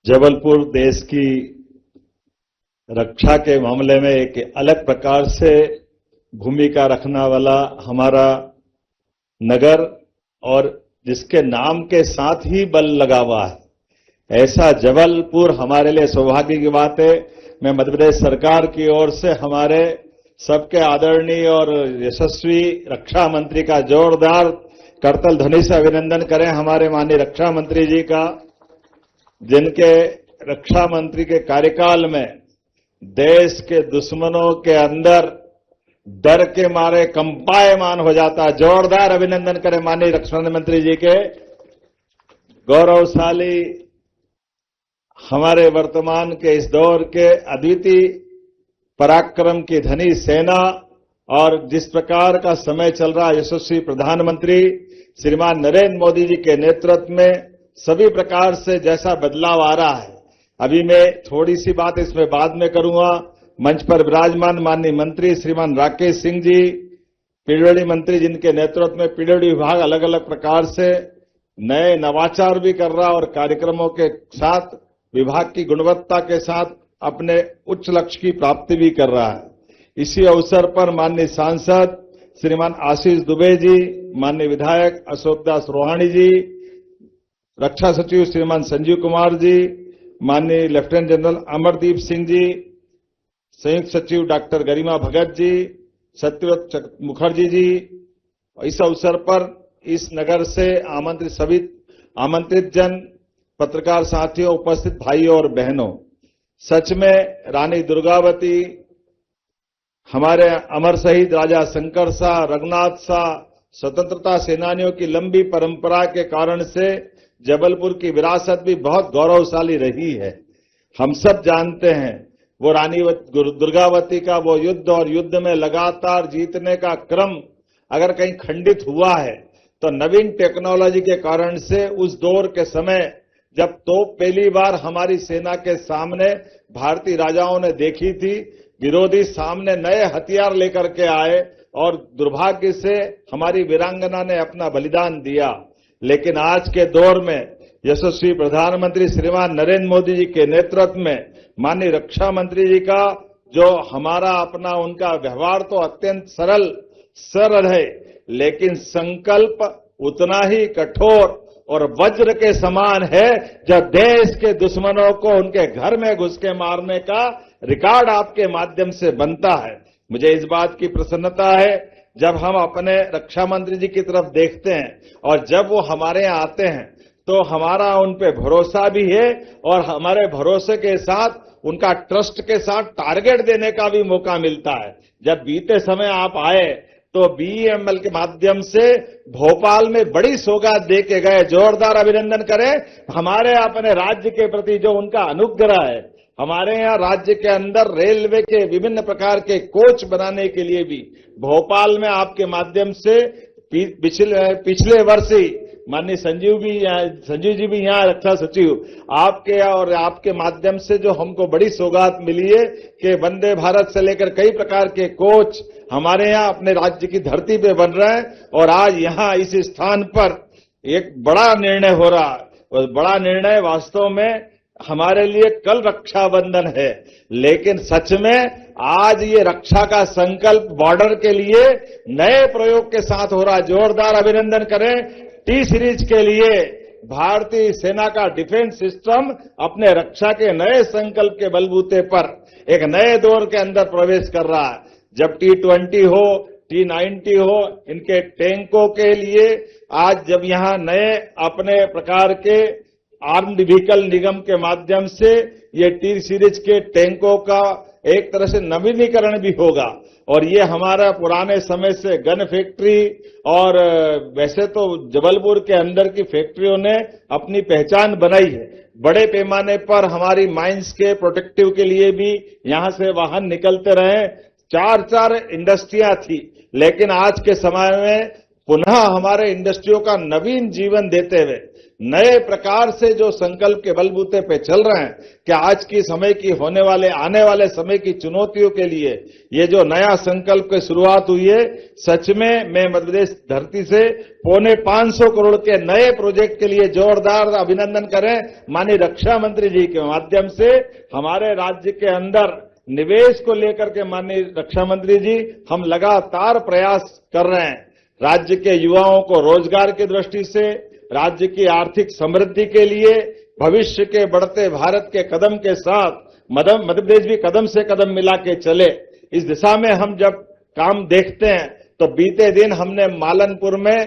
जबलपुर देश की रक्षा के मामले में एक अलग प्रकार से भूमिका रखने वाला हमारा नगर और जिसके नाम के साथ ही बल लगा हुआ है, ऐसा जबलपुर हमारे लिए सौभाग्य की बात है। मैं मध्य प्रदेश सरकार की ओर से हमारे सबके आदरणीय और यशस्वी रक्षा मंत्री का जोरदार करतल ध्वनि से अभिनंदन करें हमारे माननीय रक्षा मंत्री जी का, जिनके रक्षा मंत्री के कार्यकाल में देश के दुश्मनों के अंदर डर के मारे कंपायमान हो जाता। जोरदार अभिनंदन करें माननीय रक्षा मंत्री जी के। गौरवशाली हमारे वर्तमान के इस दौर के अद्वितीय पराक्रम की धनी सेना और जिस प्रकार का समय चल रहा, यशस्वी प्रधानमंत्री श्रीमान नरेंद्र मोदी जी के नेतृत्व में सभी प्रकार से जैसा बदलाव आ रहा है। अभी मैं थोड़ी सी बात इसमें बाद में करूंगा। मंच पर विराजमान माननीय मंत्री श्रीमान राकेश सिंह जी, पीडब्ल्यूडी मंत्री, जिनके नेतृत्व में पीडब्ल्यूडी विभाग अलग अलग प्रकार से नए नवाचार भी कर रहा और कार्यक्रमों के साथ विभाग की गुणवत्ता के साथ अपने उच्च लक्ष्य की प्राप्ति भी कर रहा है। इसी अवसर पर माननीय सांसद श्रीमान आशीष दुबे जी, माननीय विधायक अशोक दास रोहाणी जी, रक्षा सचिव श्रीमान संजीव कुमार जी, माननीय लेफ्टिनेंट जनरल अमरदीप सिंह जी, संयुक्त सचिव डॉक्टर गरिमा भगत जी, सत्यव्रत मुखर्जी जी, इस अवसर पर इस नगर से आमंत्रित सभी आमंत्रित जन, पत्रकार साथियों, उपस्थित भाइयों और बहनों, सच में रानी दुर्गावती, हमारे अमर शहीद राजा शंकर शाह, रघुनाथ शाह, स्वतंत्रता सेनानियों की लंबी परंपरा के कारण से जबलपुर की विरासत भी बहुत गौरवशाली रही है। हम सब जानते हैं वो रानी दुर्गावती का वो युद्ध और युद्ध में लगातार जीतने का क्रम अगर कहीं खंडित हुआ है तो नवीन टेक्नोलॉजी के कारण से उस दौर के समय जब तोप पहली बार हमारी सेना के सामने भारतीय राजाओं ने देखी थी, विरोधी सामने नए हथियार लेकर के आए और दुर्भाग्य से हमारी वीरांगना ने अपना बलिदान दिया। लेकिन आज के दौर में यशस्वी प्रधानमंत्री श्रीमान नरेंद्र मोदी जी के नेतृत्व में माननीय रक्षा मंत्री जी का जो हमारा अपना उनका व्यवहार तो अत्यंत सरल है, लेकिन संकल्प उतना ही कठोर और वज्र के समान है जो देश के दुश्मनों को उनके घर में घुस के मारने का रिकॉर्ड आपके माध्यम से बनता है। मुझे इस बात की प्रसन्नता है जब हम अपने रक्षा मंत्री जी की तरफ देखते हैं और जब वो हमारे यहाँ आते हैं तो हमारा उन पे भरोसा भी है और हमारे भरोसे के साथ उनका ट्रस्ट के साथ टारगेट देने का भी मौका मिलता है। जब बीते समय आप आए तो बीईएमएल के माध्यम से भोपाल में बड़ी सौगात दे के गए। जोरदार अभिनंदन करें हमारे अपने राज्य के प्रति जो उनका अनुग्रह है। हमारे यहाँ राज्य के अंदर रेलवे के विभिन्न प्रकार के कोच बनाने के लिए भी भोपाल में आपके माध्यम से पिछले वर्ष ही माननीय संजीव जी भी यहाँ रक्षा सचिव आपके और आपके माध्यम से जो हमको बड़ी सौगात मिली है कि वंदे भारत से लेकर कई प्रकार के कोच हमारे यहाँ अपने राज्य की धरती पे बन रहे हैं। और आज यहाँ इस स्थान पर एक बड़ा निर्णय हो रहा है और बड़ा निर्णय वास्तव में हमारे लिए कल रक्षाबंधन है, लेकिन सच में आज ये रक्षा का संकल्प बॉर्डर के लिए नए प्रयोग के साथ हो रहा है। जोरदार अभिनंदन करें टी सीरीज के लिए। भारतीय सेना का डिफेंस सिस्टम अपने रक्षा के नए संकल्प के बलबूते पर एक नए दौर के अंदर प्रवेश कर रहा है। जब T-20 हो, T-90 हो, इनके टैंकों के लिए आज जब यहाँ नए अपने प्रकार के आर्म्ड व्हीकल निगम के माध्यम से ये टी सीरीज के टैंकों का एक तरह से नवीनीकरण भी होगा। और ये हमारा पुराने समय से गन फैक्ट्री और वैसे तो जबलपुर के अंदर की फैक्ट्रियों ने अपनी पहचान बनाई है। बड़े पैमाने पर हमारी माइंस के प्रोटेक्टिव के लिए भी यहां से वाहन निकलते रहे। चार इंडस्ट्रियां थी, लेकिन आज के समय में पुनः हमारे इंडस्ट्रियों का नवीन जीवन देते हुए नए प्रकार से जो संकल्प के बलबूते पे चल रहे हैं कि आज की समय की आने वाले समय की चुनौतियों के लिए ये जो नया संकल्प की शुरुआत हुई है, सच में मैं मध्य प्रदेश धरती से 550 करोड़ के नए प्रोजेक्ट के लिए जोरदार अभिनंदन करें। माननीय रक्षा मंत्री जी के माध्यम से हमारे राज्य के अंदर निवेश को लेकर के माननीय रक्षा मंत्री जी हम लगातार प्रयास कर रहे हैं। राज्य के युवाओं को रोजगार की दृष्टि से, राज्य की आर्थिक समृद्धि के लिए, भविष्य के बढ़ते भारत के कदम के साथ मध्य प्रदेश भी कदम से कदम मिला के चले, इस दिशा में हम जब काम देखते हैं तो बीते दिन हमने मालनपुर में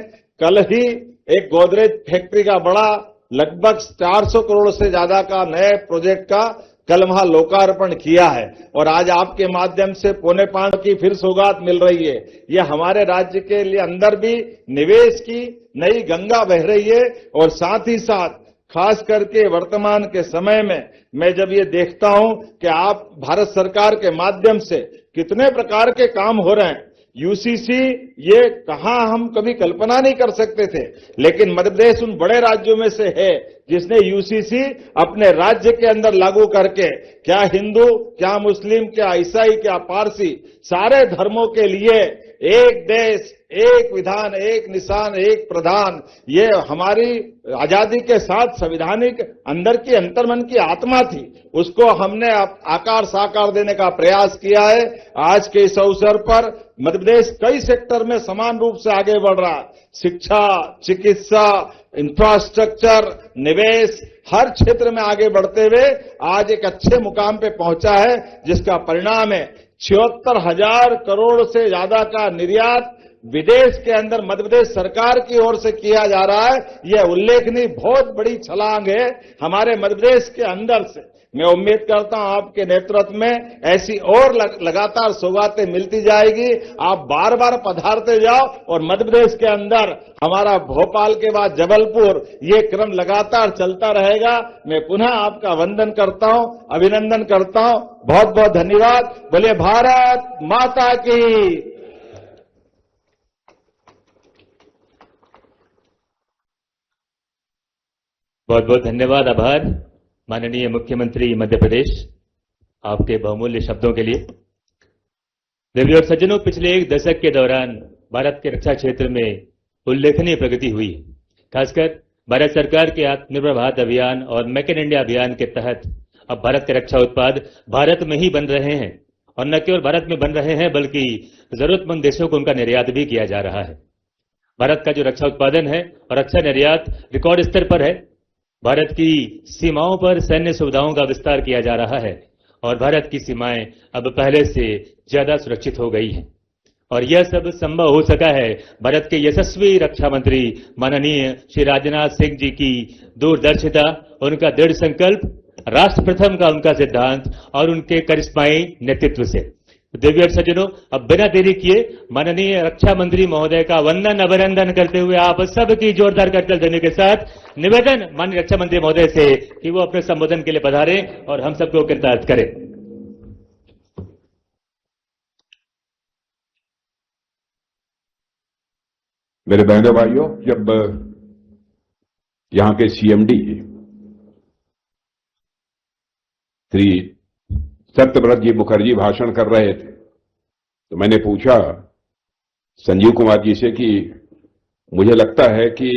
कल ही एक गोदरेज फैक्ट्री का बड़ा लगभग 400 करोड़ से ज्यादा का नए प्रोजेक्ट का कल वहां लोकार्पण किया है और आज आपके माध्यम से 5.25 की फिर सौगात मिल रही है। यह हमारे राज्य के लिए अंदर भी निवेश की नई गंगा बह रही है और साथ ही साथ खास करके वर्तमान के समय में मैं जब ये देखता हूं कि आप भारत सरकार के माध्यम से कितने प्रकार के काम हो रहे हैं, यूसीसी ये कहां हम कभी कल्पना नहीं कर सकते थे, लेकिन मध्य प्रदेश उन बड़े राज्यों में से है जिसने यूसीसी अपने राज्य के अंदर लागू करके क्या हिंदू, क्या मुस्लिम, क्या ईसाई, क्या पारसी, सारे धर्मों के लिए एक देश, एक विधान, एक निशान, एक प्रधान, ये हमारी आजादी के साथ संवैधानिक अंदर की अंतर्मन की आत्मा थी, उसको हमने आकार साकार देने का प्रयास किया है। आज के इस अवसर पर मध्य प्रदेश कई सेक्टर में समान रूप से आगे बढ़ रहा है। शिक्षा, चिकित्सा, इंफ्रास्ट्रक्चर, निवेश, हर क्षेत्र में आगे बढ़ते हुए आज एक अच्छे मुकाम पे पहुंचा है, जिसका परिणाम है 76,000 करोड़ से ज्यादा का निर्यात विदेश के अंदर मध्य प्रदेश सरकार की ओर से किया जा रहा है। यह उल्लेखनीय बहुत बड़ी छलांग है हमारे मध्य प्रदेश के अंदर से। मैं उम्मीद करता हूं आपके नेतृत्व में ऐसी और लगातार सौगातें मिलती जाएगी। आप बार बार पधारते जाओ और मध्य प्रदेश के अंदर हमारा भोपाल के बाद जबलपुर, ये क्रम लगातार चलता रहेगा। मैं पुनः आपका वंदन करता हूं, अभिनंदन करता हूं। बहुत बहुत धन्यवाद। बोलिए भारत माता की। बहुत बहुत धन्यवाद, आभार माननीय मुख्यमंत्री मध्य प्रदेश, आपके बहुमूल्य शब्दों के लिए। देवियों और सज्जनों, पिछले एक दशक के दौरान भारत के रक्षा क्षेत्र में उल्लेखनीय प्रगति हुई है। खासकर भारत सरकार के आत्मनिर्भर भारत अभियान और मेक इन इंडिया अभियान के तहत अब भारत के रक्षा उत्पाद भारत में ही बन रहे हैं और न केवल भारत में बन रहे हैं बल्कि जरूरतमंद देशों को उनका निर्यात भी किया जा रहा है। भारत का जो रक्षा उत्पादन है और रक्षा निर्यात रिकॉर्ड स्तर पर है। भारत की सीमाओं पर सैन्य सुविधाओं का विस्तार किया जा रहा है और भारत की सीमाएं अब पहले से ज्यादा सुरक्षित हो गई हैं और यह सब संभव हो सका है भारत के यशस्वी रक्षा मंत्री माननीय श्री राजनाथ सिंह जी की दूरदर्शिता, उनका दृढ़ संकल्प, राष्ट्र प्रथम का उनका सिद्धांत और उनके करिश्माई नेतृत्व से। देवी और सज्जनों, अब बिना देरी किए माननीय रक्षा मंत्री महोदय का वंदन अभिनंदन करते हुए आप सबकी जोरदार करतल देने के साथ निवेदन माननीय रक्षा मंत्री महोदय से कि वो अपने संबोधन के लिए पधारें और हम सबको कृतार्थ करें। मेरे बहनों भाइयों, जब यहां के सीएमडी श्री सत्यव्रत जी मुखर्जी भाषण कर रहे थे तो मैंने पूछा संजीव कुमार जी से कि मुझे लगता है कि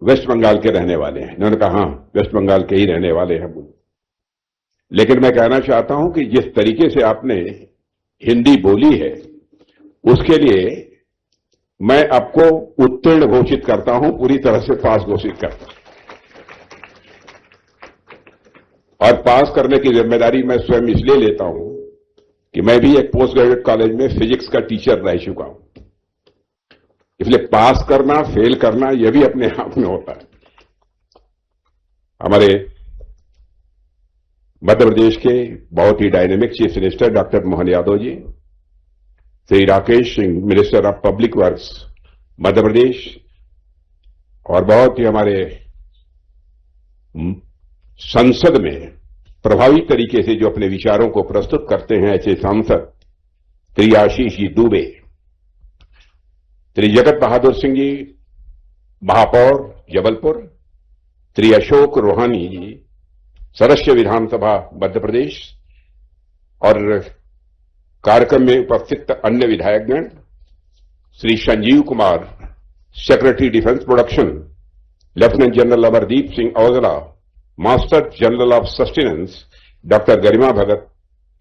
वेस्ट बंगाल के रहने वाले हैं। इन्होंने कहा हाँ, वेस्ट बंगाल के ही रहने वाले हैं। लेकिन मैं कहना चाहता हूं कि जिस तरीके से आपने हिंदी बोली है उसके लिए मैं आपको उत्तीर्ण घोषित करता हूं, पूरी तरह से पास घोषित करता हूं। और पास करने की जिम्मेदारी मैं स्वयं इसलिए लेता हूं कि मैं भी एक पोस्ट ग्रेजुएट कॉलेज में फिजिक्स का टीचर रह चुका हूं, इसलिए पास करना, फेल करना यह भी अपने आप में होता है। हमारे मध्य प्रदेश के बहुत ही dynamic chief minister doctor Mohan Yadav ji, Shri Rakesh Singh minister of public works Madhya Pradesh, और बहुत ही हमारे संसद में प्रभावी तरीके से जो अपने विचारों को प्रस्तुत करते हैं ऐसे सांसद श्री आशीष जी दुबे, श्री जगत बहादुर सिंह जी महापौर जबलपुर, श्री अशोक रोहानी जी, सदस्य विधानसभा मध्य प्रदेश, और कार्यक्रम में उपस्थित अन्य विधायकगण, Shri Sanjeev Kumar, secretary defence production, lieutenant general Amardeep Singh Aujla, master general of sustenance doctor Garima Bhagat,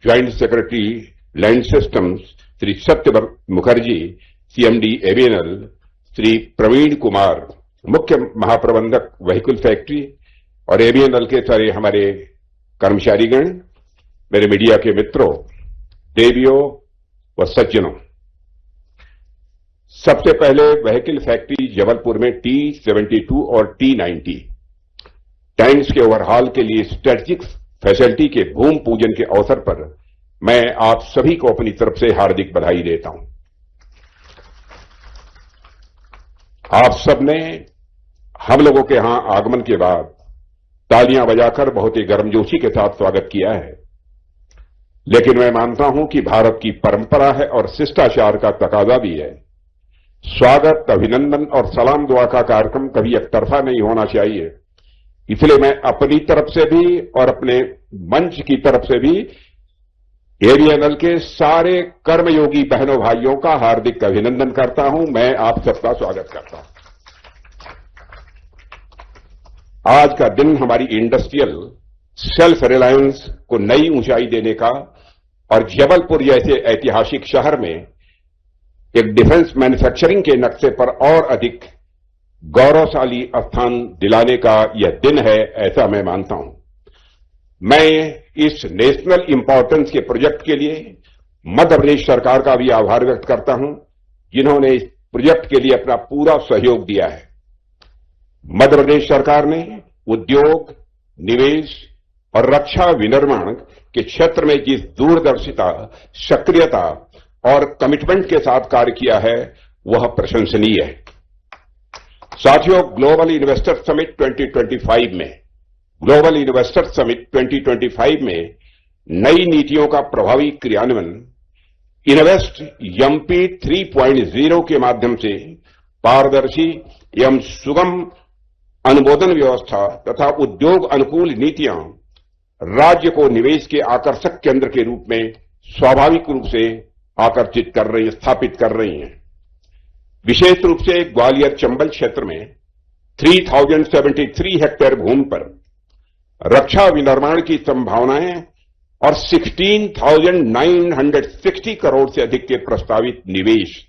joint secretary land systems Shri Satyavrat Mukherjee, CMD ABNL Shri Praveen Kumar, मुख्य महाप्रबंधक व्हीकल फैक्ट्री और एबीएनएल के सारे हमारे कर्मचारीगण, मेरे मीडिया के मित्रों, देवियों व सज्जनों, सबसे पहले व्हीकल फैक्ट्री जबलपुर में T72 और T90 टैंक्स के ओवरहॉल के लिए स्ट्रेटेजिक फैसिलिटी के भूमि पूजन के अवसर पर मैं आप सभी को अपनी तरफ से हार्दिक बधाई देता हूं। आप सबने हम लोगों के यहां आगमन के बाद तालियां बजाकर बहुत ही गर्मजोशी के साथ स्वागत किया है, लेकिन मैं मानता हूं कि भारत की परंपरा है और शिष्टाचार का तकाजा भी है। स्वागत, अभिनंदन और सलाम दुआ का कार्यक्रम कभी एकतरफा नहीं होना चाहिए। इसलिए मैं अपनी तरफ से भी और अपने मंच की तरफ से भी एबीएनएल के सारे कर्मयोगी बहनों भाइयों का हार्दिक अभिनंदन करता हूं। मैं आप सबका स्वागत करता हूं। आज का दिन हमारी इंडस्ट्रियल सेल्फ रिलायंस को नई ऊंचाई देने का और जबलपुर जैसे ऐतिहासिक शहर में एक डिफेंस मैन्युफैक्चरिंग के नक्शे पर और अधिक गौरवशाली स्थान दिलाने का यह दिन है, ऐसा मैं मानता हूं। मैं इस नेशनल इंपॉर्टेंस के प्रोजेक्ट के लिए मध्य प्रदेश सरकार का भी आभार व्यक्त करता हूं, जिन्होंने इस प्रोजेक्ट के लिए अपना पूरा सहयोग दिया है। मध्य प्रदेश सरकार ने उद्योग, निवेश और रक्षा विनिर्माण के क्षेत्र में जिस दूरदर्शिता, सक्रियता और कमिटमेंट के साथ कार्य किया है, वह प्रशंसनीय है। साथियों, ग्लोबल इन्वेस्टर समिट 2025 में नई नीतियों का प्रभावी क्रियान्वयन इन्वेस्ट एमपी 3.0 के माध्यम से पारदर्शी एवं सुगम अनुमोदन व्यवस्था तथा उद्योग अनुकूल नीतियां राज्य को निवेश के आकर्षक केंद्र के रूप में स्वाभाविक रूप से स्थापित कर रही हैं। विशेष रूप से ग्वालियर चंबल क्षेत्र में 3073 हेक्टेयर भूमि पर रक्षा विनिर्माण की संभावनाएं और 16,960 करोड़ से अधिक के प्रस्तावित निवेश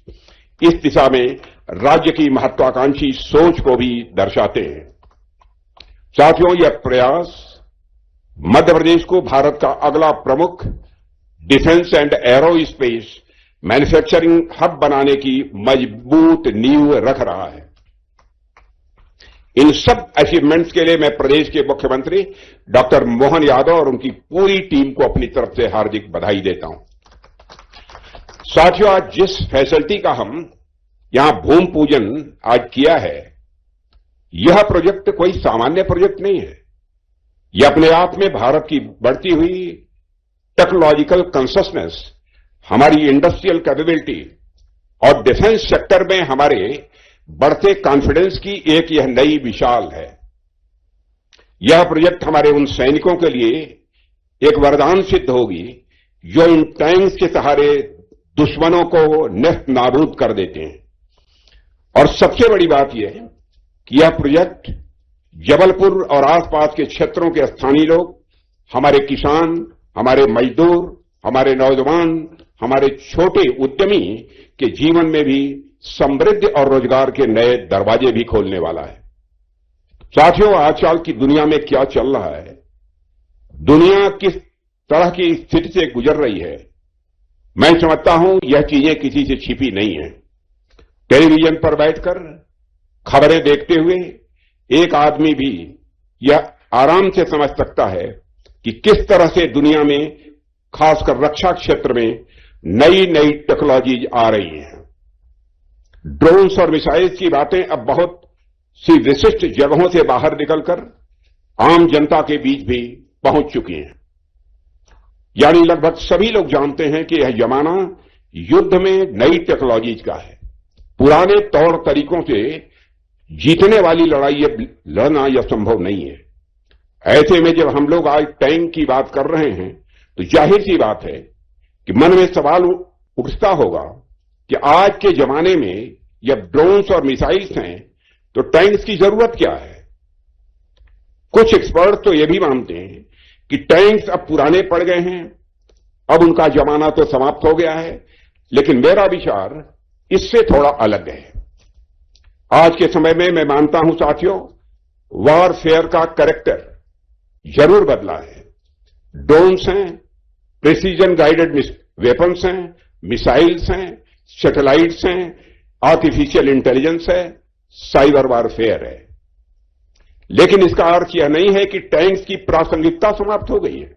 इस दिशा में राज्य की महत्वाकांक्षी सोच को भी दर्शाते हैं। साथियों, यह प्रयास मध्य प्रदेश को भारत का अगला प्रमुख defence and aerospace manufacturing hub बनाने की मजबूत नींव रख रहा है। इन सब अचीवमेंट्स के लिए मैं प्रदेश के मुख्यमंत्री डॉक्टर मोहन यादव और उनकी पूरी टीम को अपनी तरफ से हार्दिक बधाई देता हूं। साथियों, आज जिस फैसिलिटी का हम यहां भूमि पूजन आज किया है, यह प्रोजेक्ट कोई सामान्य प्रोजेक्ट नहीं है। यह अपने आप में भारत की बढ़ती हुई टेक्नोलॉजिकल कॉन्शसनेस, हमारी इंडस्ट्रियल कैपेबिलिटी और डिफेंस सेक्टर में हमारे बढ़ते कॉन्फिडेंस की एक यह नई मिसाल है। यह प्रोजेक्ट हमारे उन सैनिकों के लिए एक वरदान सिद्ध होगी जो इन टैंक्स के सहारे दुश्मनों को नेस्त नाबूद कर देते हैं। और सबसे बड़ी बात यह है कि यह प्रोजेक्ट जबलपुर और आसपास के क्षेत्रों के स्थानीय लोग, हमारे किसान, हमारे मजदूर, हमारे नौजवान, हमारे छोटे उद्यमी के जीवन में भी समृद्धि और रोजगार के नए दरवाजे भी खोलने वाला है। साथियों, आजकल की दुनिया में क्या चल रहा है, दुनिया किस तरह की स्थिति से गुजर रही है, मैं समझता हूं यह चीजें किसी से छिपी नहीं है। टेलीविजन पर बैठकर खबरें देखते हुए एक आदमी भी यह आराम से समझ सकता है कि किस तरह से दुनिया में, खासकर रक्षा क्षेत्र में नई नई टेक्नोलॉजी आ रही हैं। ड्रोन्स और मिसाइल्स की बातें अब बहुत सी विशिष्ट जगहों से बाहर निकलकर आम जनता के बीच भी पहुंच चुकी हैं। यानी लगभग सभी लोग जानते हैं कि यह जमाना युद्ध में नई टेक्नोलॉजीज का है। पुराने तौर तरीकों से जीतने वाली लड़ाई ये लड़ना यह संभव नहीं है। ऐसे में जब हम लोग आज टैंक की बात कर रहे हैं तो जाहिर सी बात है कि मन में सवाल उठता होगा कि आज के जमाने में जब ड्रोन्स और मिसाइल्स हैं तो टैंक्स की जरूरत क्या है। कुछ एक्सपर्ट तो यह भी मानते हैं कि टैंक्स अब पुराने पड़ गए हैं, अब उनका जमाना तो समाप्त हो गया है, लेकिन मेरा विचार इससे थोड़ा अलग है। आज के समय में मैं मानता हूं साथियों, वॉरफेयर का कैरेक्टर जरूर बदला है। ड्रोन्स हैं, प्रिसीजन गाइडेड वेपन्स हैं, मिसाइल्स हैं, सैटेलाइट्स हैं, आर्टिफिशियल इंटेलिजेंस है, साइबर वॉरफेयर है। लेकिन इसका अर्थ यह नहीं है कि टैंक्स की प्रासंगिकता समाप्त हो गई है।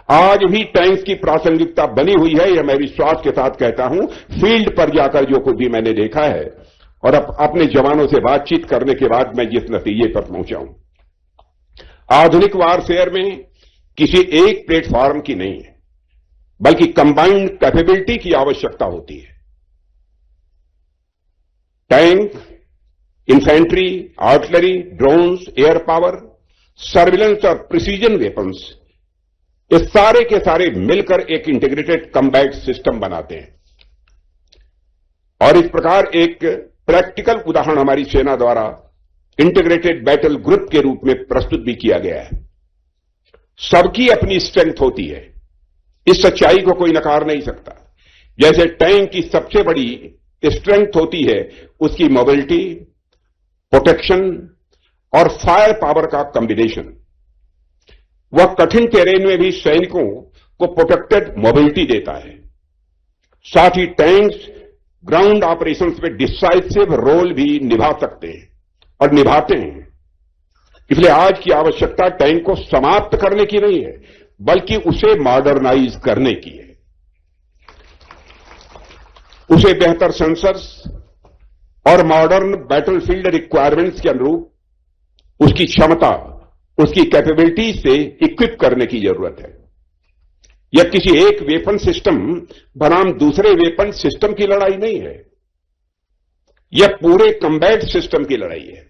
आज भी टैंक्स की प्रासंगिकता बनी हुई है, यह मैं विश्वास के साथ कहता हूं। फील्ड पर जाकर जो कुछ भी मैंने देखा है और अपने जवानों से बातचीत करने के बाद मैं जिस नतीजे पर पहुंचा हूं, आधुनिक वॉरफेयर में किसी एक प्लेटफॉर्म की नहीं है, बल्कि कंबाइंड कैपेबिलिटी की आवश्यकता होती है। Tank, infantry, artillery, drones, air power, surveillance और प्रिसीजन वेपन्स, ये सारे के सारे मिलकर एक इंटीग्रेटेड कम्बैट सिस्टम बनाते हैं। और इस प्रकार एक प्रैक्टिकल उदाहरण हमारी सेना द्वारा इंटीग्रेटेड बैटल ग्रुप के रूप में प्रस्तुत भी किया गया है। सबकी अपनी स्ट्रेंथ होती है, इस सच्चाई को कोई नकार नहीं सकता। जैसे टैंक की सबसे बड़ी स्ट्रेंथ होती है उसकी मोबिलिटी, प्रोटेक्शन और फायर पावर का कॉम्बिनेशन। वह कठिन टेरेन में भी सैनिकों को प्रोटेक्टेड मोबिलिटी देता है। साथ ही टैंक्स ग्राउंड ऑपरेशंस में डिसाइसिव रोल भी निभा सकते हैं और निभाते हैं। इसलिए आज की आवश्यकता टैंक को समाप्त करने की नहीं है, बल्कि उसे मॉडर्नाइज करने की है। उसे बेहतर सेंसर्स और मॉडर्न बैटलफील्ड रिक्वायरमेंट्स के अनुरूप उसकी क्षमता, उसकी कैपेबिलिटी से इक्विप करने की जरूरत है। यह किसी एक वेपन सिस्टम बनाम दूसरे वेपन सिस्टम की लड़ाई नहीं है, यह पूरे कम्बैट सिस्टम की लड़ाई है।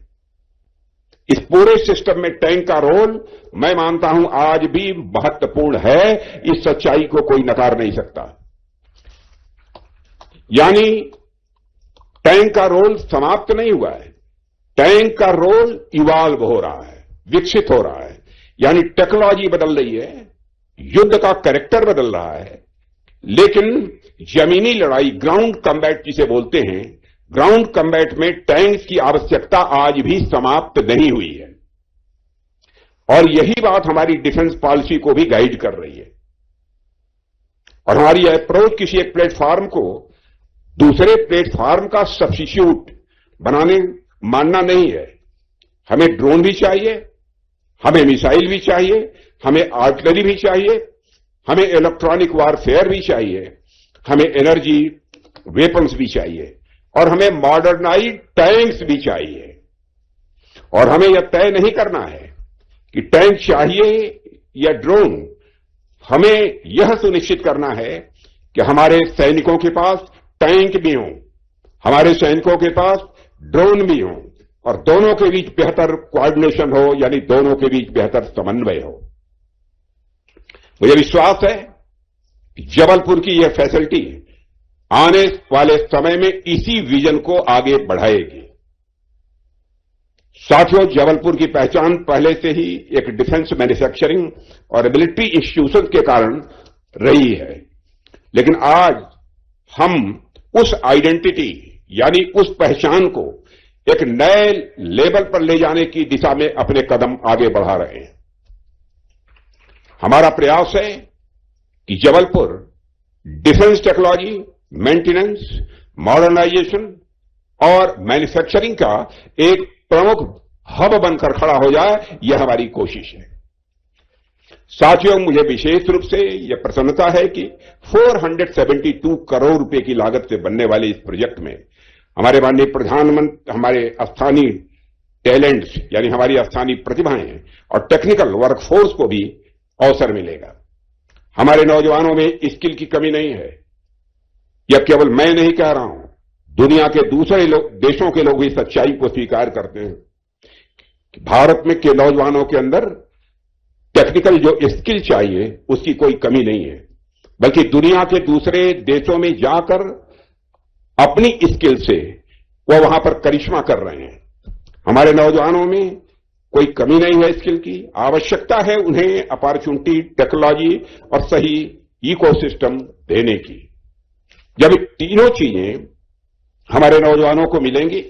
इस पूरे सिस्टम में टैंक का रोल मैं मानता हूं आज भी महत्वपूर्ण है, इस सच्चाई को कोई नकार नहीं सकता। यानी टैंक का रोल समाप्त नहीं हुआ है, टैंक का रोल इवॉल्व हो रहा है, विकसित हो रहा है। यानी टेक्नोलॉजी बदल रही है, युद्ध का कैरेक्टर बदल रहा है, लेकिन जमीनी लड़ाई, ग्राउंड कम्बैट जिसे बोलते हैं, ग्राउंड कम्बैट में टैंक्स की आवश्यकता आज भी समाप्त नहीं हुई है। और यही बात हमारी डिफेंस पॉलिसी को भी गाइड कर रही है। और हमारी अप्रोच किसी एक प्लेटफॉर्म को दूसरे प्लेटफॉर्म का सब्स्टिट्यूट मानना नहीं है। हमें ड्रोन भी चाहिए, हमें मिसाइल भी चाहिए, हमें आर्टिलरी भी चाहिए, हमें इलेक्ट्रॉनिक वॉरफेयर भी चाहिए, हमें एनर्जी वेपन्स भी चाहिए, और हमें मॉडर्नाइज्ड टैंक्स भी चाहिए। और हमें यह तय नहीं करना है कि टैंक चाहिए या ड्रोन, हमें यह सुनिश्चित करना है कि हमारे सैनिकों के पास टैंक भी हों, हमारे सैनिकों के पास ड्रोन भी हों, और दोनों के बीच बेहतर कोऑर्डिनेशन हो, यानी दोनों के बीच बेहतर समन्वय हो। मुझे विश्वास है कि जबलपुर की यह फैसिलिटी आने वाले समय में इसी विजन को आगे बढ़ाएगी। साथियों, जबलपुर की पहचान पहले से ही एक डिफेंस मैन्युफैक्चरिंग और मिलिट्री इंस्टीट्यूशन के कारण रही है, लेकिन आज हम उस आइडेंटिटी यानी उस पहचान को एक नए लेवल पर ले जाने की दिशा में अपने कदम आगे बढ़ा रहे हैं। हमारा प्रयास है कि Jabalpur defence technology, maintenance, modernisation और मैन्युफैक्चरिंग का एक प्रमुख हब बनकर खड़ा हो जाए, यह हमारी कोशिश है। साथियों, मुझे विशेष रूप से यह प्रसन्नता है कि 472 करोड़ रुपए की लागत से बनने वाले इस प्रोजेक्ट में हमारे माननीय प्रधानमंत्री, हमारे स्थानीय टैलेंट्स यानी हमारी स्थानीय प्रतिभाएं और टेक्निकल वर्कफोर्स को भी अवसर मिलेगा। हमारे नौजवानों में स्किल की कमी नहीं है, यह केवल मैं नहीं कह रहा हूं, दुनिया के दूसरे देशों के लोग भी सच्चाई को स्वीकार करते हैं कि भारत में के नौजवानों के अंदर टेक्निकल जो स्किल चाहिए उसकी कोई कमी नहीं है, बल्कि दुनिया के दूसरे देशों में जाकर अपनी स्किल से वो वहां पर करिश्मा कर रहे हैं। हमारे नौजवानों में कोई कमी नहीं है स्किल की, आवश्यकता है उन्हें अपॉर्चुनिटी, टेक्नोलॉजी और सही इकोसिस्टम देने की। जब ये तीनों चीजें हमारे नौजवानों को मिलेंगी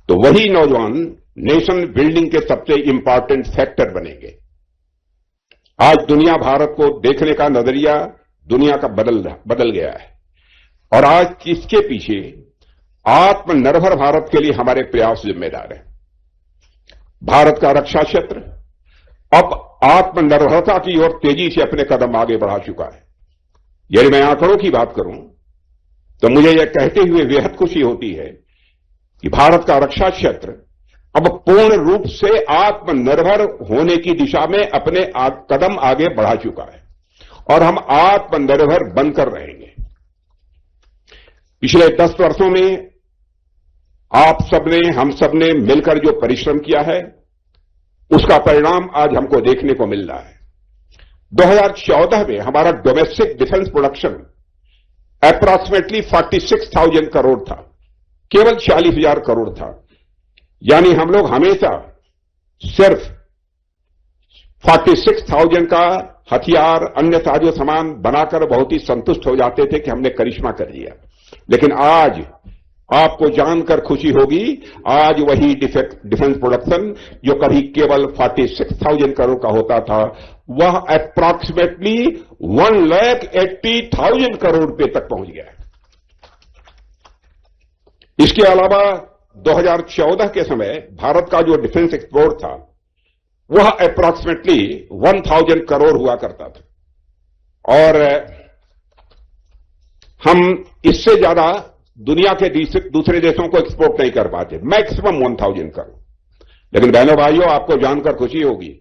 तो वही नौजवान नेशन बिल्डिंग के सबसे इंपॉर्टेंट फैक्टर बनेंगे। आज दुनिया भारत को देखने का नजरिया दुनिया का बदल गया है और आज इसके पीछे आत्मनिर्भर भारत के लिए हमारे प्रयास जिम्मेदार हैं। भारत का रक्षा क्षेत्र अब आत्मनिर्भरता की ओर तेजी से अपने कदम आगे बढ़ा चुका है। यदि मैं आंकड़ों की बात करूं तो मुझे यह कहते हुए बेहद खुशी होती है कि भारत का रक्षा क्षेत्र अब पूर्ण रूप से आत्मनिर्भर होने की दिशा में अपने कदम आगे बढ़ा चुका है और हम आत्मनिर्भर बनकर रहेंगे। पिछले 10 वर्षों में आप सबने, हम सबने मिलकर जो परिश्रम किया है उसका परिणाम आज हमको देखने को मिल रहा है। 2014 में हमारा domestic defence production approximately 46,000 crore था, केवल 40,000 करोड़ था। यानी हम लोग हमेशा सिर्फ 46,000 का हथियार, अन्य साजो सामान बनाकर बहुत ही संतुष्ट हो जाते थे कि हमने करिश्मा कर दिया। लेकिन आज आपको जानकर खुशी होगी, आज वही डिफेंस प्रोडक्शन जो कभी केवल 46,000 करोड़ का होता था, वह अप्रॉक्सीमेटली 1,80,000 करोड़ रुपए तक पहुंच गया है। इसके अलावा 2014 के समय भारत का जो डिफेंस एक्सपोर्ट था वह अप्रॉक्सीमेटली 1,000 करोड़ हुआ करता था और हम इससे ज्यादा दुनिया के दूसरे देशों को एक्सपोर्ट नहीं कर पाते, मैक्सिमम 1,000 करोड़। लेकिन बहनों भाइयों, आपको जानकर खुशी होगी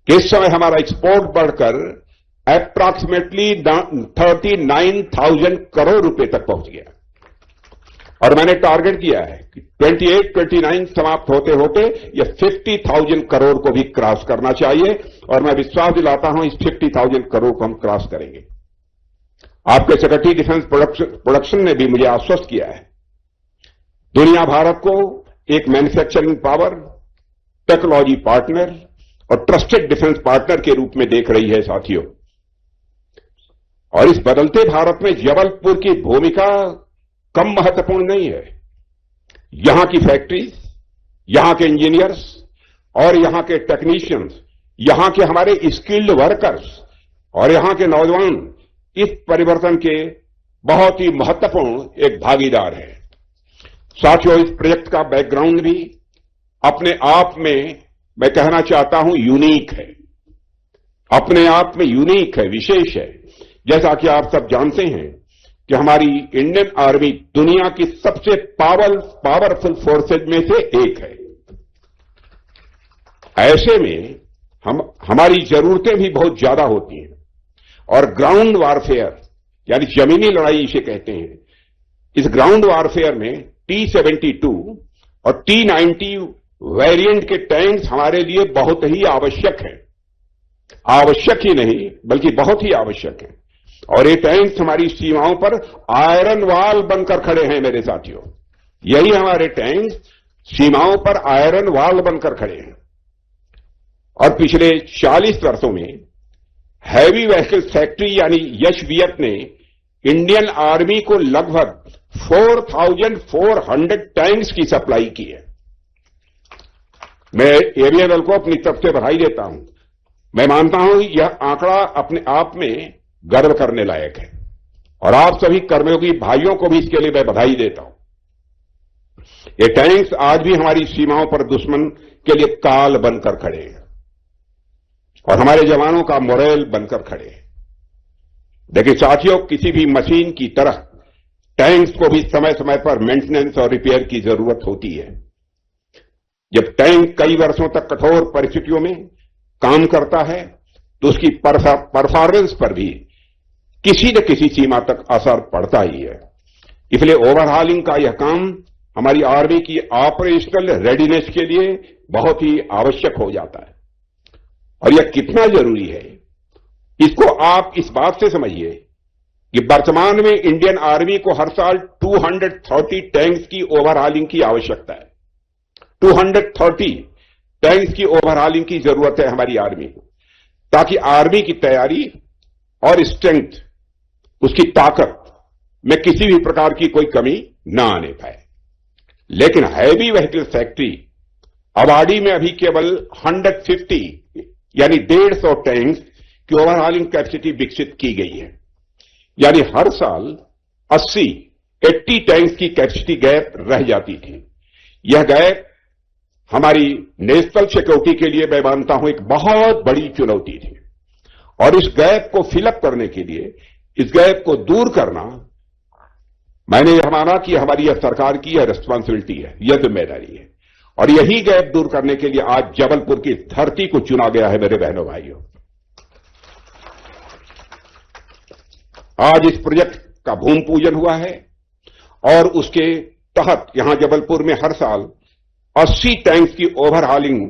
कि इस समय हमारा एक्सपोर्ट बढ़कर अप्रॉक्सीमेटली 39,000 करोड़ रुपए तक पहुंच गया और मैंने टारगेट किया है कि 28-29 समाप्त होते होते यह 50,000 करोड़ को भी क्रॉस करना चाहिए और मैं विश्वास दिलाता हूं इस 50,000 करोड़ को हम क्रॉस करेंगे। आपके सेक्रेटरी डिफेंस प्रोडक्शन ने भी मुझे आश्वस्त किया है। दुनिया भारत को एक मैन्युफैक्चरिंग पावर, टेक्नोलॉजी पार्टनर और ट्रस्टेड डिफेंस पार्टनर के रूप में देख रही है साथियों। और इस बदलते भारत में जबलपुर की भूमिका कम महत्वपूर्ण नहीं है। यहां की फैक्ट्रीज, यहां के इंजीनियर्स और यहां के टेक्नीशियंस, यहां के हमारे स्किल्ड वर्कर्स और यहां के नौजवान इस परिवर्तन के बहुत ही महत्वपूर्ण एक भागीदार है। साथियों, इस प्रोजेक्ट का बैकग्राउंड भी अपने आप में मैं कहना चाहता हूं यूनिक है, अपने आप में यूनिक है, विशेष है। जैसा कि आप सब जानते हैं कि हमारी इंडियन आर्मी दुनिया की सबसे पावरफुल फोर्सेज में से एक है। ऐसे में हमारी जरूरतें भी बहुत ज्यादा होती हैं और ग्राउंड वारफेयर यानी जमीनी लड़ाई इसे कहते हैं। इस ग्राउंड वारफेयर में T-72 और T-90 वेरिएंट के टैंक्स हमारे लिए बहुत ही आवश्यक हैं। आवश्यक ही नहीं बल्कि बहुत ही आवश्यक है। और ये टैंक्स हमारी सीमाओं पर आयरन वाल बनकर खड़े हैं मेरे साथियों। यही हमारे टैंक्स सीमाओं पर आयरन वाल बनकर खड़े हैं। और पिछले 40 वर्षों में हैवी व्हीकल फैक्ट्री यानी यशवीएफ ने इंडियन आर्मी को लगभग 4,400 टैंक्स की सप्लाई की है। मैं एरियल को अपनी तरफ से बधाई देता हूं। मैं मानता हूं यह आंकड़ा अपने आप में गर्व करने लायक है और आप सभी कर्मयोगी भाइयों को भी इसके लिए मैं बधाई देता हूं। ये टैंक्स आज भी हमारी सीमाओं पर दुश्मन के लिए काल बनकर खड़े हैं और हमारे जवानों का मोरल बनकर खड़े हैं। देखिए साथियों, किसी भी मशीन की तरह टैंक्स को भी समय समय पर मेंटेनेंस और रिपेयर की जरूरत होती है। जब टैंक कई वर्षों तक कठोर परिस्थितियों में काम करता है तो उसकी परफॉर्मेंस पर भी किसी न किसी सीमा तक असर पड़ता ही है। इसलिए ओवरहॉलिंग का यह काम हमारी आर्मी की ऑपरेशनल रेडीनेस के लिए बहुत ही आवश्यक हो जाता है। और यह कितना जरूरी है, इसको आप इस बात से समझिए कि वर्तमान में इंडियन आर्मी को हर साल 230 टैंक्स की ओवरहॉलिंग की आवश्यकता है। 230 टैंक्स की ओवरहॉलिंग की जरूरत है हमारी आर्मी को, ताकि आर्मी की तैयारी और स्ट्रेंथ, उसकी ताकत में किसी भी प्रकार की कोई कमी न आने पाए। लेकिन हैवी व्हीकल फैक्ट्री अवाडी में अभी केवल 150 यानी 150 टैंक्स की ओवरहॉलिंग कैपेसिटी विकसित की गई है। यानी हर साल 80 टैंक्स की कैपेसिटी गैप रह जाती थी। यह गैप हमारी नेशनल सिक्योरिटी के लिए मैं मानता हूं एक बहुत बड़ी चुनौती थी, और इस गैप को फिलअप करने के लिए, इस गैप को दूर करना, मैंने यह माना कि हमारी यह सरकार की यह रिस्पांसिबिलिटी है, यह जिम्मेदारी है। और यही गैप दूर करने के लिए आज जबलपुर की धरती को चुना गया है। मेरे बहनों भाइयों, आज इस प्रोजेक्ट का भूमि पूजन हुआ है और उसके तहत यहां जबलपुर में हर साल 80 टैंक्स की ओवरहॉलिंग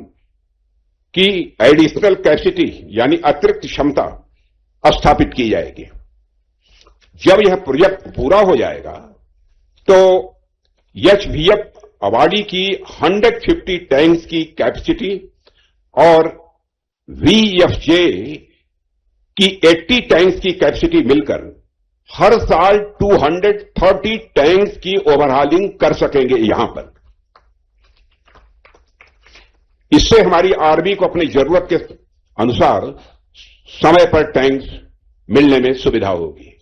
की एडिशनल कैपेसिटी यानी अतिरिक्त क्षमता स्थापित की जाएगी। जब यह प्रोजेक्ट पूरा हो जाएगा तो एचवीएफ अवाडी की 150 टैंक्स की कैपेसिटी और वीएफजे की 80 टैंक्स की कैपेसिटी मिलकर हर साल 230 टैंक्स की ओवरहॉलिंग कर सकेंगे यहां पर। इससे हमारी आर्मी को अपनी जरूरत के अनुसार समय पर टैंक्स मिलने में सुविधा होगी।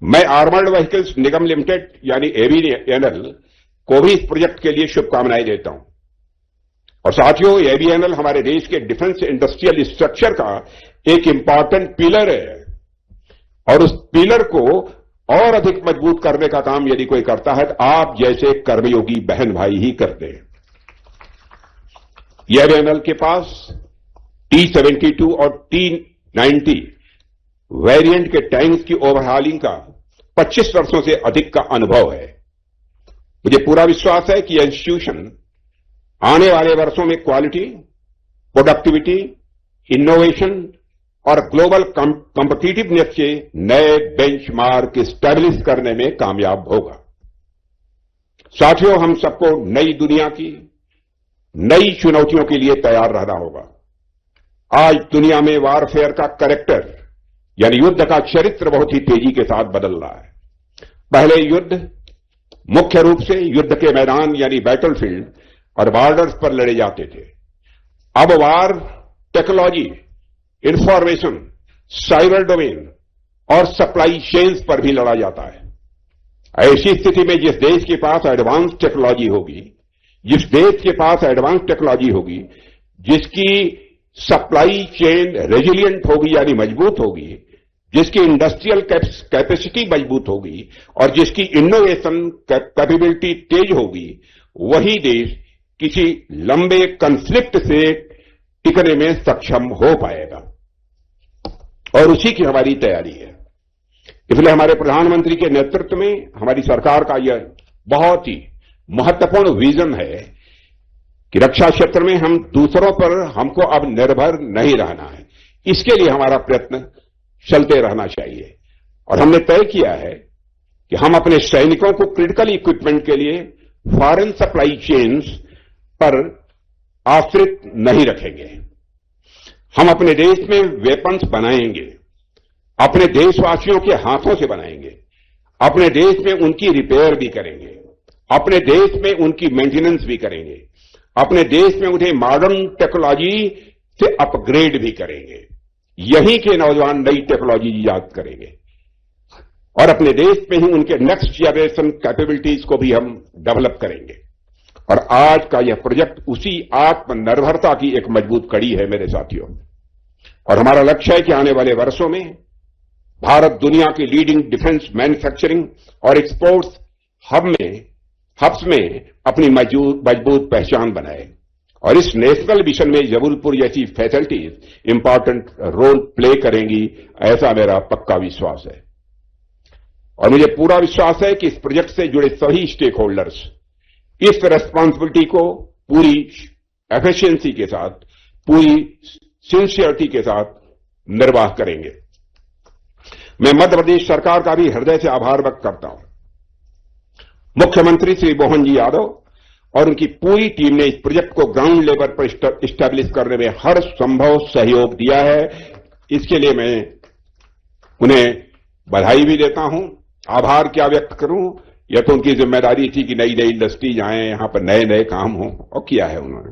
मैं आर्मर्ड व्हीकल्स निगम लिमिटेड यानी एबीएनएल को भी इस प्रोजेक्ट के लिए शुभकामनाएं देता हूं। और साथियों, एबीएनएल हमारे देश के डिफेंस इंडस्ट्रियल स्ट्रक्चर का एक इंपॉर्टेंट पिलर है, और उस पिलर को और अधिक मजबूत करने का काम यदि कोई करता है तो आप जैसे कर्मयोगी बहन भाई ही करते हैं। एबीएनएल के पास T-72 और T-90 वेरिएंट के टैंक्स की ओवरहॉलिंग का 25 वर्षों से अधिक का अनुभव है। मुझे पूरा विश्वास है कि यह इंस्टीट्यूशन आने वाले वर्षों में क्वालिटी, प्रोडक्टिविटी, इनोवेशन और ग्लोबल कॉम्पिटिटिवनेस के नए बेंचमार्क स्टैब्लिश करने में कामयाब होगा। साथियों, हम सबको नई दुनिया की नई चुनौतियों के लिए तैयार रहना होगा। आज दुनिया में वारफेयर का कैरेक्टर यानी युद्ध का चरित्र बहुत ही तेजी के साथ बदल रहा है। पहले युद्ध मुख्य रूप से युद्ध के मैदान यानी बैटलफील्ड और बॉर्डर्स पर लड़े जाते थे। अब वार टेक्नोलॉजी, इंफॉर्मेशन, साइबर डोमेन और सप्लाई चेन्स पर भी लड़ा जाता है। ऐसी स्थिति में जिस देश के पास एडवांस टेक्नोलॉजी होगी, जिस देश के पास एडवांस टेक्नोलॉजी होगी, जिसकी सप्लाई चेन रेजिलिएंट होगी यानी मजबूत होगी, जिसकी इंडस्ट्रियल कैपेसिटी मजबूत होगी और जिसकी इनोवेशन कैपेबिलिटी तेज होगी, वही देश किसी लंबे कॉन्फ्लिक्ट से टिकने में सक्षम हो पाएगा। और उसी की हमारी तैयारी है। इसलिए हमारे प्रधानमंत्री के नेतृत्व में हमारी सरकार का यह बहुत ही महत्वपूर्ण विजन है कि रक्षा क्षेत्र में हम दूसरों पर हमको अब निर्भर नहीं रहना है। इसके लिए हमारा प्रयत्न चलते रहना चाहिए। और हमने तय किया है कि हम अपने सैनिकों को क्रिटिकल इक्विपमेंट के लिए फॉरेन सप्लाई चेन्स पर आश्रित नहीं रखेंगे। हम अपने देश में वेपन्स बनाएंगे, अपने देशवासियों के हाथों से बनाएंगे, अपने देश में उनकी रिपेयर भी करेंगे, अपने देश में उनकी मेंटेनेंस भी करेंगे, अपने देश में उन्हें मॉडर्न टेक्नोलॉजी से अपग्रेड भी करेंगे। यहीं के नौजवान नई टेक्नोलॉजी ईजाद करेंगे और अपने देश में ही उनके नेक्स्ट जनरेशन कैपेबिलिटीज को भी हम डेवलप करेंगे। और आज का यह प्रोजेक्ट उसी आत्मनिर्भरता की एक मजबूत कड़ी है मेरे साथियों। और हमारा लक्ष्य है कि आने वाले वर्षों में भारत दुनिया की लीडिंग डिफेंस मैन्युफैक्चरिंग और एक्सपोर्ट्स हब्स में अपनी मजबूत पहचान बनाए। और इस नेशनल मिशन में जबलपुर जैसी फैसिलिटीज इंपॉर्टेंट रोल प्ले करेंगी, ऐसा मेरा पक्का विश्वास है। और मुझे पूरा विश्वास है कि इस प्रोजेक्ट से जुड़े सभी स्टेक होल्डर्स इस रेस्पॉन्सिबिलिटी को पूरी एफिशिएंसी के साथ, पूरी सिंसियरिटी के साथ निर्वाह करेंगे। मैं मध्य प्रदेश सरकार का भी हृदय से आभार व्यक्त करता हूं। मुख्यमंत्री श्री मोहन जी यादव और उनकी पूरी टीम ने इस प्रोजेक्ट को ग्राउंड लेवल पर इस्टेब्लिश करने में हर संभव सहयोग दिया है। इसके लिए मैं उन्हें बधाई भी देता हूं। आभार क्या व्यक्त करूं, यह तो उनकी जिम्मेदारी थी कि नई नई इंडस्ट्रीज आए, यहां पर नए नए काम हों, और किया है उन्होंने।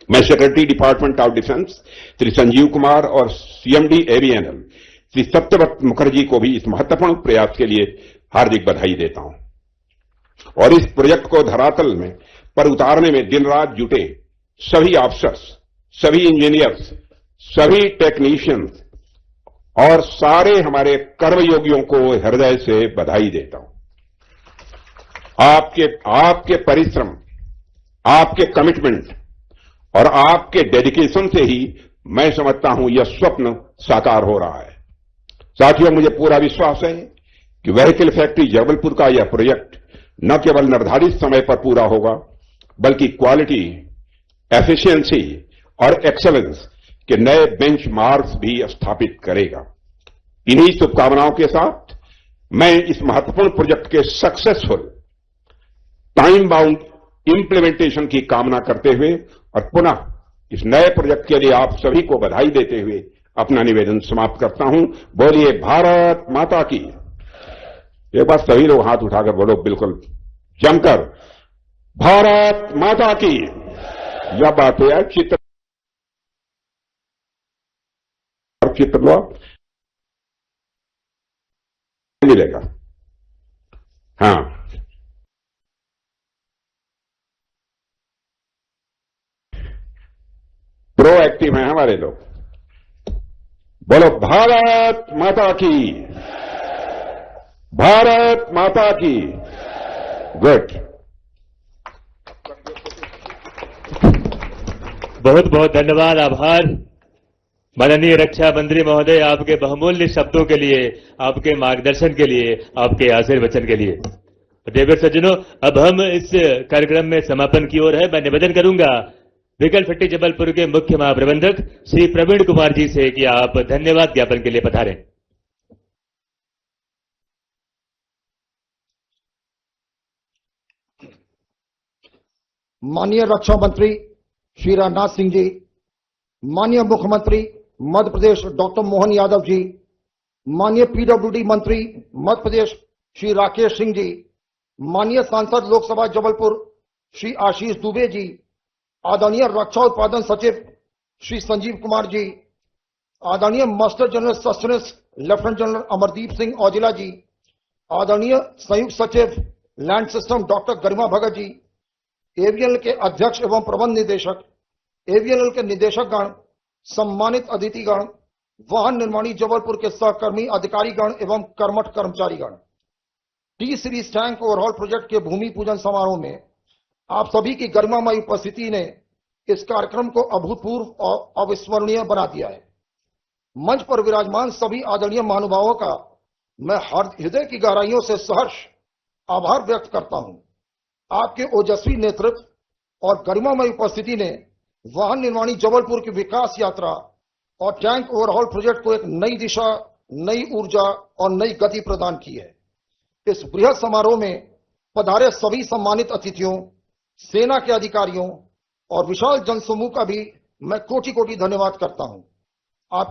मैं secretary department of defence Shri Sanjeev Kumar और सीएमडी एवीएनएल श्री सत्यव्रत मुखर्जी को भी इस महत्वपूर्ण प्रयास के लिए हार्दिक बधाई देता हूं। और इस प्रोजेक्ट को धरातल में पर उतारने में दिन रात जुटे सभी ऑफिसर्स, सभी इंजीनियर्स, सभी टेक्नीशियंस और सारे हमारे कर्मयोगियों को हृदय से बधाई देता हूं। आपके परिश्रम, आपके कमिटमेंट और आपके डेडिकेशन से ही मैं समझता हूं यह स्वप्न साकार हो रहा है। साथियों, मुझे पूरा विश्वास है कि व्हीकल फैक्ट्री जबलपुर का यह प्रोजेक्ट न केवल निर्धारित समय पर पूरा होगा, बल्कि क्वालिटी, एफिशिएंसी और एक्सेलेंस के नए बेंचमार्क्स भी स्थापित करेगा। इन्हीं शुभकामनाओं के साथ मैं इस महत्वपूर्ण प्रोजेक्ट के सक्सेसफुल टाइम बाउंड इंप्लीमेंटेशन की कामना करते हुए और पुनः इस नए प्रोजेक्ट के लिए आप सभी को बधाई देते हुए अपना निवेदन समाप्त करता हूं। बोलिए भारत माता की। एक बार सभी लोग हाथ उठाकर बोलो बिल्कुल जमकर, भारत माता की। यह बात है यार, चित्र लो, मिलेगा। हाँ, प्रोएक्टिव हैं हमारे लोग। बोलो भारत माता की, भारत माता की। गुड। बहुत बहुत धन्यवाद, आभार माननीय रक्षा मंत्री महोदय, आपके बहुमूल्य शब्दों के लिए, आपके मार्गदर्शन के लिए, आपके आशीर्वचन के लिए। देवर सज्जनों, अब हम इस कार्यक्रम में समापन की ओर है। मैं निवेदन करूंगा व्हीकल फैक्ट्री जबलपुर के मुख्य महाप्रबंधक श्री प्रवीण कुमार जी से कि आप धन्यवाद ज्ञापन के लिए पधारें। माननीय रक्षा मंत्री श्री राजनाथ सिंह जी, माननीय मुख्यमंत्री मध्य प्रदेश डॉक्टर मोहन यादव जी, माननीय पीडब्ल्यूडी मंत्री मध्य प्रदेश श्री राकेश सिंह जी, माननीय सांसद लोकसभा जबलपुर श्री आशीष दुबे जी, आदरणीय रक्षा उत्पादन सचिव श्री संजीव कुमार जी, आदरणीय master general sustenance lieutenant general Amardeep Singh Aujla ji, आदरणीय संयुक्त सचिव land system doctor Garima Bhagat ji, AVNL के अध्यक्ष एवं प्रबंध निदेशक, एवीएनएल के निदेशकगण, सम्मानित अतिथिगण, वाहन निर्माणी जबलपुर के सहकर्मी अधिकारीगण एवं कर्मठ कर्मचारीगण, T series tank overhaul project के भूमि पूजन समारोह में आप सभी की गरिमामय उपस्थिति ने इस कार्यक्रम को अभूतपूर्व और अविस्मरणीय बना दिया है। मंच पर विराजमान सभी आदरणीय महानुभावों का मैं हृदय की गहराइयों से सहर्ष आभार व्यक्त करता हूं। आपके ओजस्वी नेतृत्व और गरिमामय उपस्थिति ने वाहन निर्माणी जबलपुर की विकास यात्रा और टैंक ओवरहॉल प्रोजेक्ट को एक नई दिशा, नई ऊर्जा और नई गति प्रदान की है। इस बृहद समारोह में पधारे सभी सम्मानित अतिथियों, सेना के अधिकारियों और विशाल जनसमूह का भी मैं कोटि कोटि धन्यवाद करता हूं। आपकी